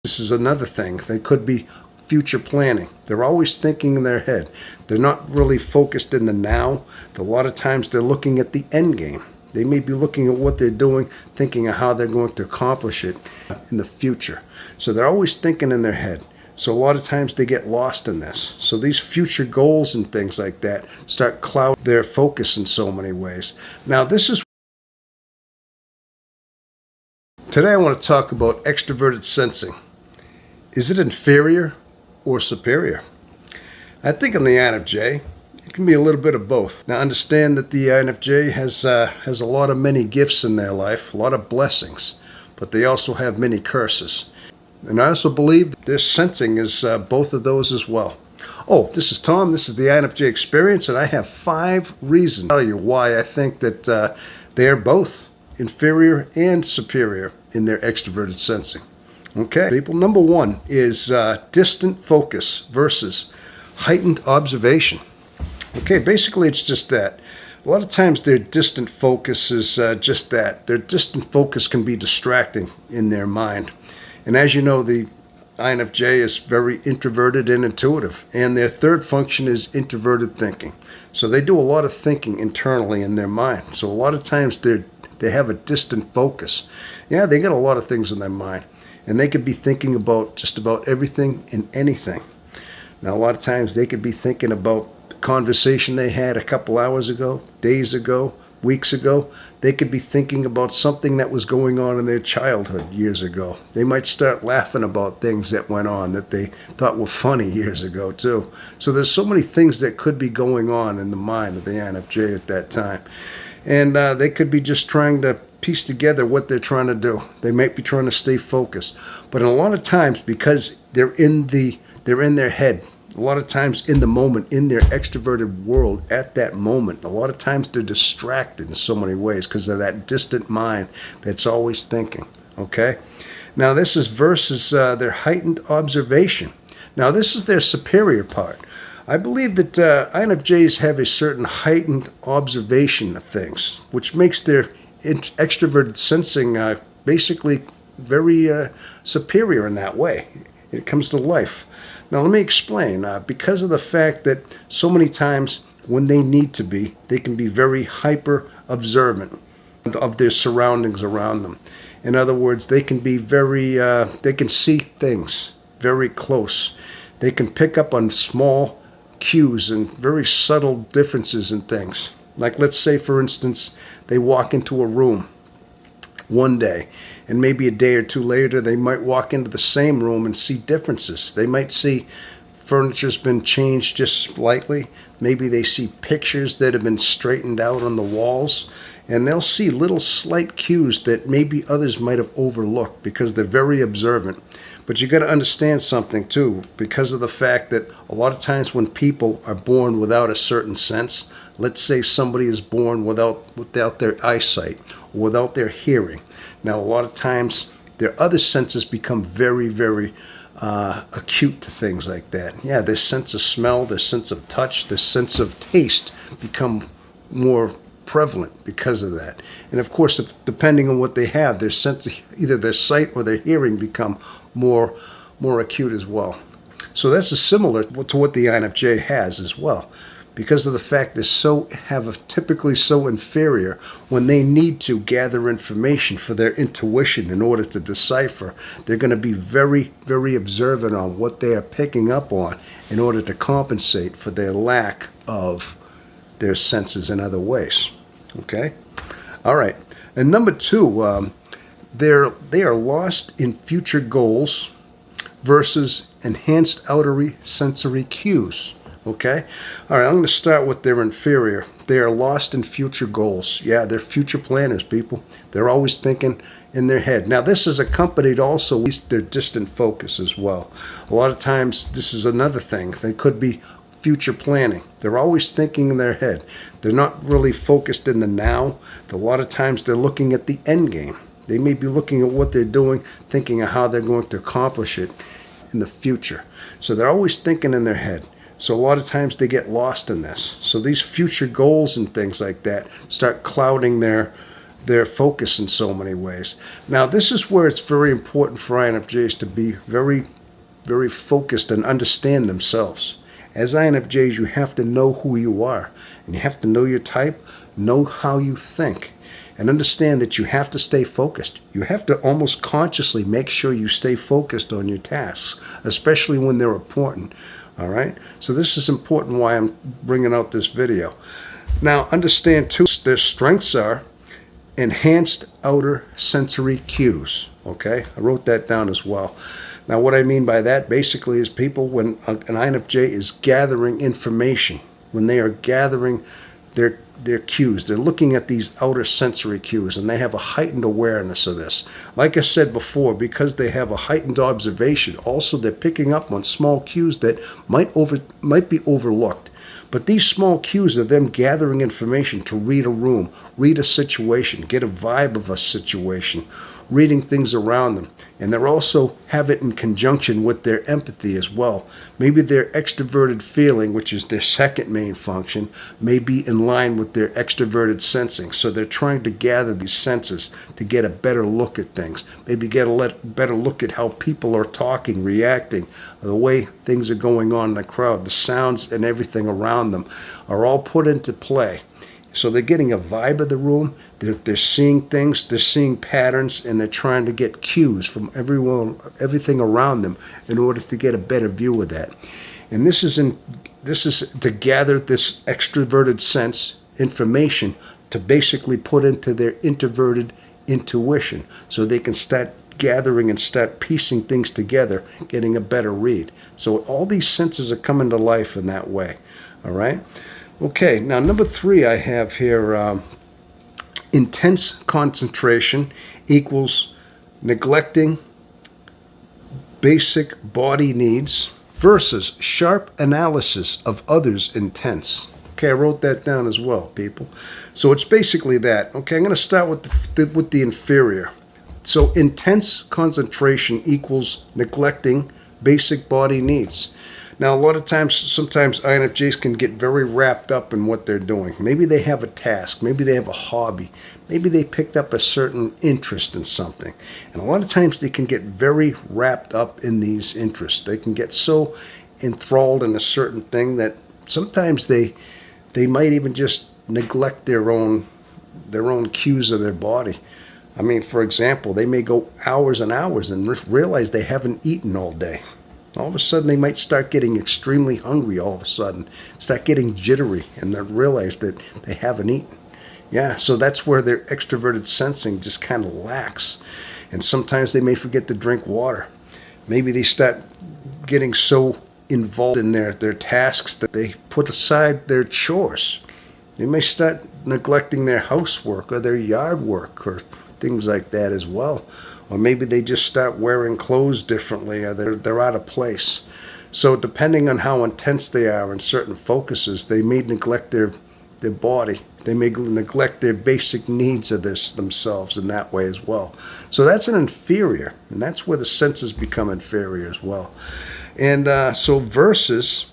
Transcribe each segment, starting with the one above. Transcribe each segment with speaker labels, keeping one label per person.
Speaker 1: This is another thing. They could be future planning. They're always thinking in their head. They're not really focused in the now. A lot of times they're looking at the end game. They may be looking at what they're doing, thinking of how they're going to accomplish it in the future. So they're always thinking in their head. So a lot of times they get lost in this. So these future goals and things like that start clouding their focus in so many ways. Now today I want to talk about extroverted sensing. Is it inferior or superior? I think in the INFJ, it can be a little bit of both. Now understand that the INFJ has a lot of many gifts in their life, a lot of blessings, but they also have many curses. And I also believe that their sensing is both of those as well. Oh, this is Tom. This is the INFJ Experience, and I have 5 reasons to tell you why I think that they are both inferior and superior in their extroverted sensing. Okay, people. Number 1 is distant focus versus heightened observation. Okay, basically it's just that. A lot of times their distant focus is just that. Their distant focus can be distracting in their mind. And as you know, the INFJ is very introverted and intuitive. And their third function is introverted thinking. So they do a lot of thinking internally in their mind. So a lot of times they have a distant focus. Yeah, they got a lot of things in their mind. And they could be thinking about just about everything and anything. Now, a lot of times they could be thinking about the conversation they had a couple hours ago, days ago, weeks ago. They could be thinking about something that was going on in their childhood years ago. They might start laughing about things that went on that they thought were funny years ago too. So there's so many things that could be going on in the mind of the INFJ at that time. And they could be just trying to piece together what they're trying to do. They might be trying to stay focused. But a lot of times, because they're in their head, a lot of times in the moment, in their extroverted world at that moment, a lot of times they're distracted in so many ways because of that distant mind that's always thinking. Okay? Now this is versus their heightened observation. Now this is their superior part. I believe that INFJs have a certain heightened observation of things, which makes their extroverted sensing basically very superior in that way. It comes to life. Now let me explain. Because of the fact that so many times when they need to be, they can be very hyper observant of their surroundings around them. In other words, they can be they can see things very close. They can pick up on small cues and very subtle differences in things. Like let's say, for instance, they walk into a room one day, and maybe a day or two later, they might walk into the same room and see differences. They might see furniture's been changed just slightly. Maybe they see pictures that have been straightened out on the walls, and they'll see little slight cues that maybe others might have overlooked because they're very observant. But you got to understand something too, because of the fact that a lot of times when people are born without a certain sense, let's say somebody is born without their eyesight or without their hearing. Now, a lot of times their other senses become very, very acute to things like that. Yeah, their sense of smell, their sense of touch, their sense of taste become more prevalent because of that. And of course, depending on what they have, their sense of either their sight or their hearing become more acute as well. So that's similar to what the INFJ has as well. Because of the fact they're typically so inferior, when they need to gather information for their intuition in order to decipher, they're going to be very, very observant on what they are picking up on in order to compensate for their lack of their senses in other ways. Okay? All right. And number 2, they are lost in future goals versus enhanced outer sensory cues. Okay? All right, I'm going to start with their inferior. They are lost in future goals. Yeah, they're future planners, people. They're always thinking in their head. Now, this is accompanied also with their distant focus as well. A lot of times, this is another thing. They could be future planning. They're always thinking in their head. They're not really focused in the now. A lot of times, they're looking at the end game. They may be looking at what they're doing, thinking of how they're going to accomplish it in the future. So they're always thinking in their head. So a lot of times they get lost in this. So these future goals and things like that start clouding their their focus in so many ways. Now, this is where it's very important for INFJs to be very, very focused and understand themselves. As INFJs, you have to know who you are, and you have to know your type, know how you think, and understand that you have to stay focused. You have to almost consciously make sure you stay focused on your tasks, especially when they're important. All right? So this is important why I'm bringing out this video. Now, understand, too, their strengths are enhanced outer sensory cues. Okay? I wrote that down as well. Now, what I mean by that basically is people, when an INFJ is gathering information, when they are gathering their cues, they're looking at these outer sensory cues, and they have a heightened awareness of this. Like I said before, because they have a heightened observation, also they're picking up on small cues that might be overlooked. But these small cues are them gathering information to read a room, read a situation, get a vibe of a situation, reading things around them. And they're also have it in conjunction with their empathy as well. Maybe their extroverted feeling, which is their second main function, may be in line with their extroverted sensing. So they're trying to gather these senses to get a better look at things. Maybe get a better look at how people are talking, reacting, the way things are going on in the crowd, the sounds and everything around them are all put into play. So they're getting a vibe of the room, they're seeing things, they're seeing patterns, and they're trying to get cues from everything around them in order to get a better view of that. And this is to gather this extroverted sense information to basically put into their introverted intuition, so they can start gathering and start piecing things together, getting a better read. So all these senses are coming to life in that way. All right? Okay, now number 3 I have here, intense concentration equals neglecting basic body needs versus sharp analysis of others' intents. Okay, I wrote that down as well, people. So it's basically that. Okay, I'm going to start with the inferior. So intense concentration equals neglecting basic body needs. Now, a lot of times, sometimes INFJs can get very wrapped up in what they're doing. Maybe they have a task. Maybe they have a hobby. Maybe they picked up a certain interest in something. And a lot of times they can get very wrapped up in these interests. They can get so enthralled in a certain thing that sometimes they might even just neglect their own cues of their body. I mean, for example, they may go hours and hours and realize they haven't eaten all day. All of a sudden, they might start getting extremely hungry all of a sudden, start getting jittery, and then realize that they haven't eaten. Yeah, so that's where their extroverted sensing just kind of lacks. And sometimes they may forget to drink water. Maybe they start getting so involved in their tasks that they put aside their chores. They may start neglecting their housework or their yard work or things like that as well. Or maybe they just start wearing clothes differently, or they're out of place. So depending on how intense they are in certain focuses, they may neglect their body. They may neglect their basic needs of themselves in that way as well. So that's an inferior, and that's where the senses become inferior as well. And so versus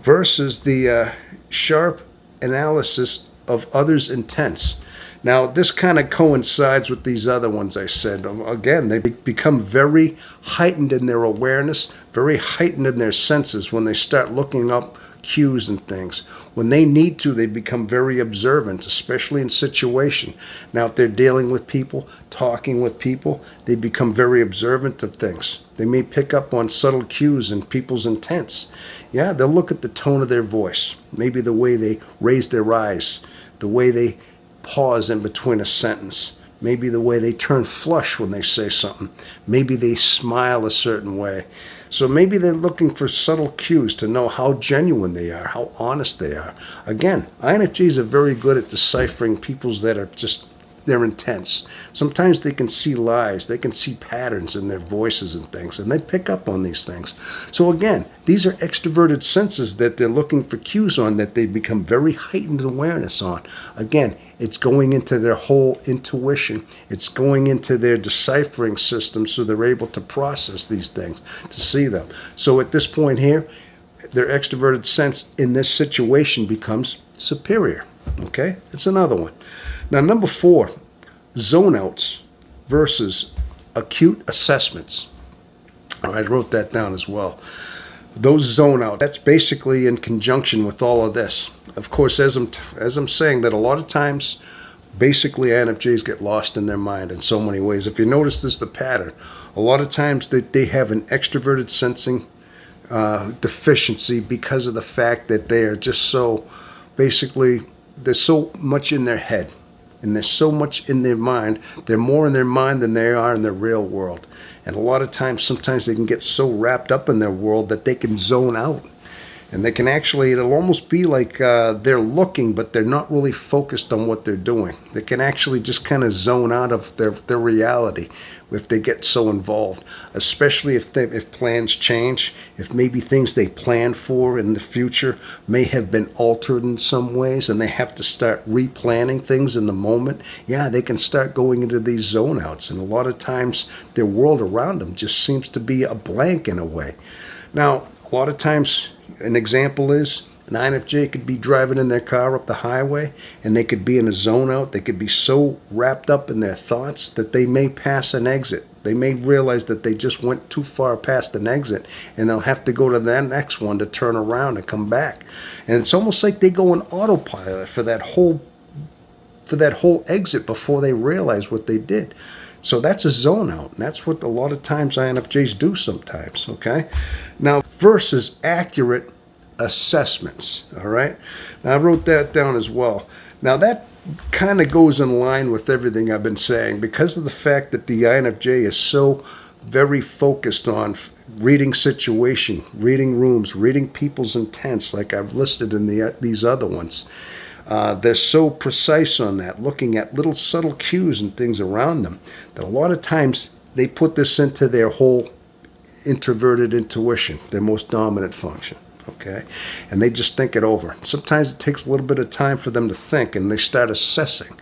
Speaker 1: the sharp analysis of others' intents. Now, this kind of coincides with these other ones I said. Again, they become very heightened in their awareness, very heightened in their senses when they start looking up cues and things. When they need to, they become very observant, especially in situation. Now, if they're dealing with people, talking with people, they become very observant of things. They may pick up on subtle cues in people's intents. Yeah, they'll look at the tone of their voice, maybe the way they raise their eyes, the way they pause in between a sentence, maybe the way they turn flush when they say something, maybe they smile a certain way. So maybe they're looking for subtle cues to know how genuine they are, how honest they are. Again, INFJs are very good at deciphering people's that are just, they're intense. Sometimes they can see lies, they can see patterns in their voices and things, and they pick up on these things. So again, these are extroverted senses that they're looking for cues on, that they become very heightened awareness on. Again, it's going into their whole intuition. It's going into their deciphering system, so they're able to process these things, to see them. So at this point here, their extroverted sense in this situation becomes superior. Okay, it's another one. Now, number 4, zone outs versus acute assessments. All right, I wrote that down as well. Those zone out, that's basically in conjunction with all of this. Of course, as I'm saying, that a lot of times, basically INFJs get lost in their mind in so many ways. If you notice this, the pattern, a lot of times they have an extroverted sensing deficiency because of the fact that they are just so, basically, they're so much in their head. And there's so much in their mind. They're more in their mind than they are in their real world. And a lot of times, sometimes they can get so wrapped up in their world that they can zone out. And they can actually, it'll almost be like they're looking, but they're not really focused on what they're doing. They can actually just kind of zone out of their reality if they get so involved, especially if plans change, if maybe things they planned for in the future may have been altered in some ways and they have to start replanning things in the moment. Yeah, they can start going into these zone outs. And a lot of times their world around them just seems to be a blank in a way. Now, a lot of times, an example is an INFJ could be driving in their car up the highway and they could be in a zone out. They could be so wrapped up in their thoughts that they may pass an exit. They may realize that they just went too far past an exit and they'll have to go to the next one to turn around and come back. And it's almost like they go on autopilot for that whole exit before they realize what they did. So that's a zone out. And that's what a lot of times INFJs do sometimes, okay? Now, versus accurate assessments, all right? Now, I wrote that down as well. Now, that kind of goes in line with everything I've been saying because of the fact that the INFJ is so very focused on reading situation, reading rooms, reading people's intents, like I've listed in these other ones. They're so precise on that, looking at little subtle cues and things around them, that a lot of times they put this into their whole introverted intuition, their most dominant function, okay? And they just think it over. Sometimes it takes a little bit of time for them to think, and they start assessing.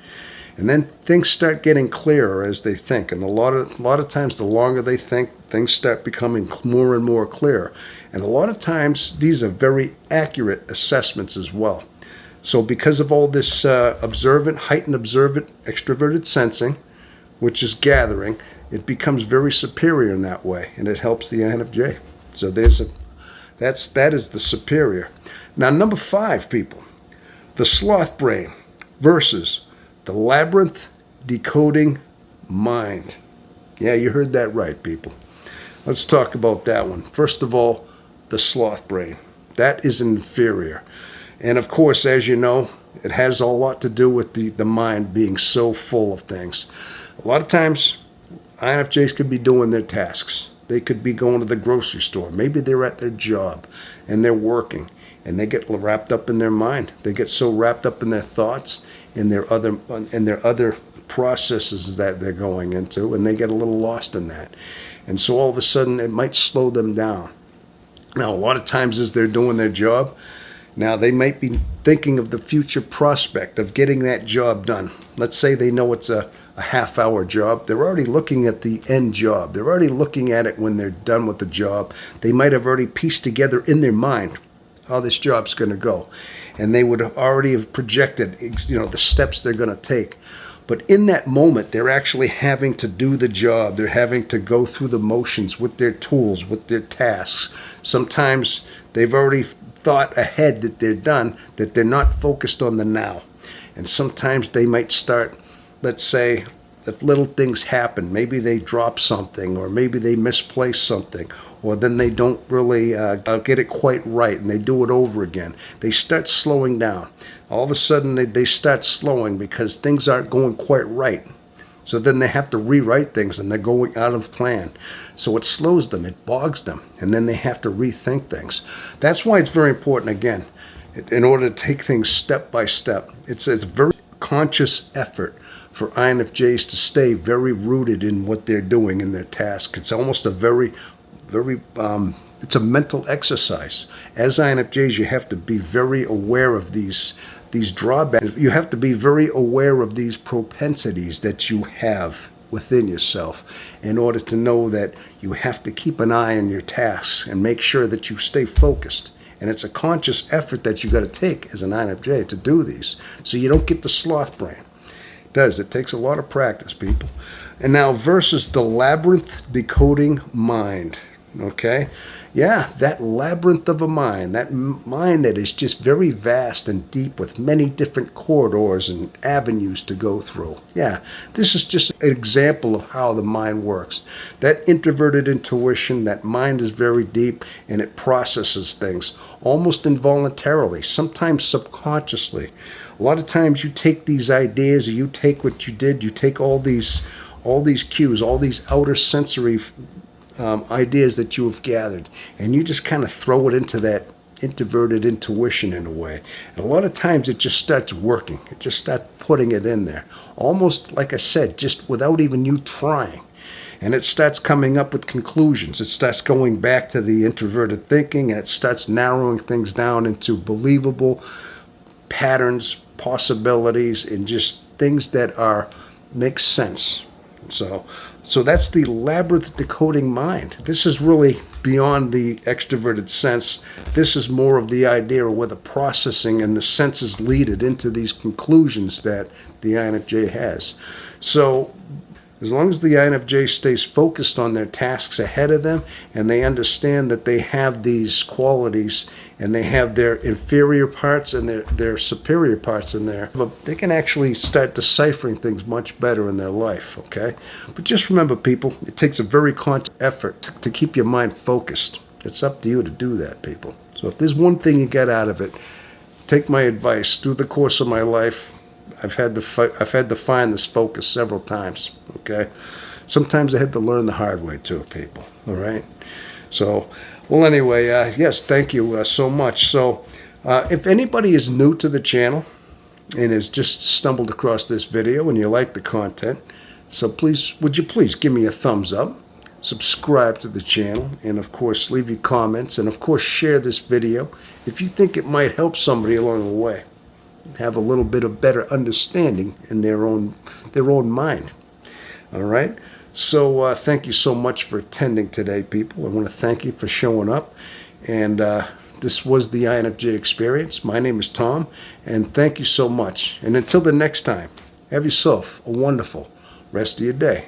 Speaker 1: And then things start getting clearer as they think. And a lot of times, the longer they think, things start becoming more and more clear. And a lot of times, these are very accurate assessments as well. So because of all this heightened observant, extroverted sensing, which is gathering, it becomes very superior in that way, and it helps the INFJ. So that is the superior. Now, number 5, people, the sloth brain versus the labyrinth decoding mind. Yeah, you heard that right, people. Let's talk about that one. First of all, the sloth brain. That is inferior. And of course, as you know, it has a lot to do with the mind being so full of things. A lot of times, INFJs could be doing their tasks. They could be going to the grocery store. Maybe they're at their job and they're working and they get wrapped up in their mind. They get so wrapped up in their thoughts and their other processes that they're going into, and they get a little lost in that. And so all of a sudden, it might slow them down. Now, a lot of times as they're doing their job, now, they might be thinking of the future prospect of getting that job done. Let's say they know it's a half-hour job. They're already looking at the end job. They're already looking at it when they're done with the job. They might have already pieced together in their mind how this job's going to go. And they would already have projected, the steps they're going to take. But in that moment, they're actually having to do the job. They're having to go through the motions with their tools, with their tasks. Sometimes they've already thought ahead that they're done, that they're not focused on the now. And sometimes they might start, let's say, if little things happen, maybe they drop something, or maybe they misplace something, or then they don't really get it quite right, and they do it over again. They start slowing down. All of a sudden, they start slowing because things aren't going quite right. So then they have to rewrite things, and they're going out of plan. So it slows them, it bogs them, and then they have to rethink things. That's why it's very important, again, in order to take things step by step. It's a very conscious effort for INFJs to stay very rooted in what they're doing in their task. It's almost a it's a mental exercise. As INFJs, you have to be very aware of these drawbacks. You have to be very aware of these propensities that you have within yourself in order to know that you have to keep an eye on your tasks and make sure that you stay focused And it's a conscious effort that you got to take as an INFJ to do these, so you don't get the sloth brain. It does. It takes a lot of practice, people. And now versus the labyrinth decoding mind. Okay? Yeah, that labyrinth of a mind, that mind that is just very vast and deep with many different corridors and avenues to go through. Yeah, this is just an example of how the mind works. That introverted intuition, that mind is very deep and it processes things almost involuntarily, sometimes subconsciously. A lot of times you take these ideas, or you take what you did, you take all these cues, all these outer sensory ideas that you have gathered, and you just kind of throw it into that introverted intuition in a way. And a lot of times it just starts working. It just starts putting it in there, almost like I said, just without even you trying. And it starts coming up with conclusions. It starts going back to the introverted thinking, and it starts narrowing things down into believable patterns, possibilities, and just things that make sense. So that's the labyrinth decoding mind. This is really beyond the extroverted sense. This is more of the idea of where the processing and the senses lead it into these conclusions that the INFJ has. So as long as the INFJ stays focused on their tasks ahead of them, and they understand that they have these qualities and they have their inferior parts and their superior parts in there, they can actually start deciphering things much better in their life, okay? But just remember, people, it takes a very conscious effort to keep your mind focused. It's up to you to do that, people. So if there's one thing you get out of it, take my advice. Through the course of my life, I've had to find this focus several times, okay? Sometimes I had to learn the hard way too, people, all right? So, well, anyway, yes, thank you so much. So, if anybody is new to the channel and has just stumbled across this video and you like the content, so would you please give me a thumbs up, subscribe to the channel, and of course, leave your comments, and of course, share this video if you think it might help somebody along the way have a little bit of better understanding in their own mind. All right? So thank you so much for attending today, people. I want to thank you for showing up. And this was the INFJ Experience. My name is Tom, and thank you so much. And until the next time, have yourself a wonderful rest of your day.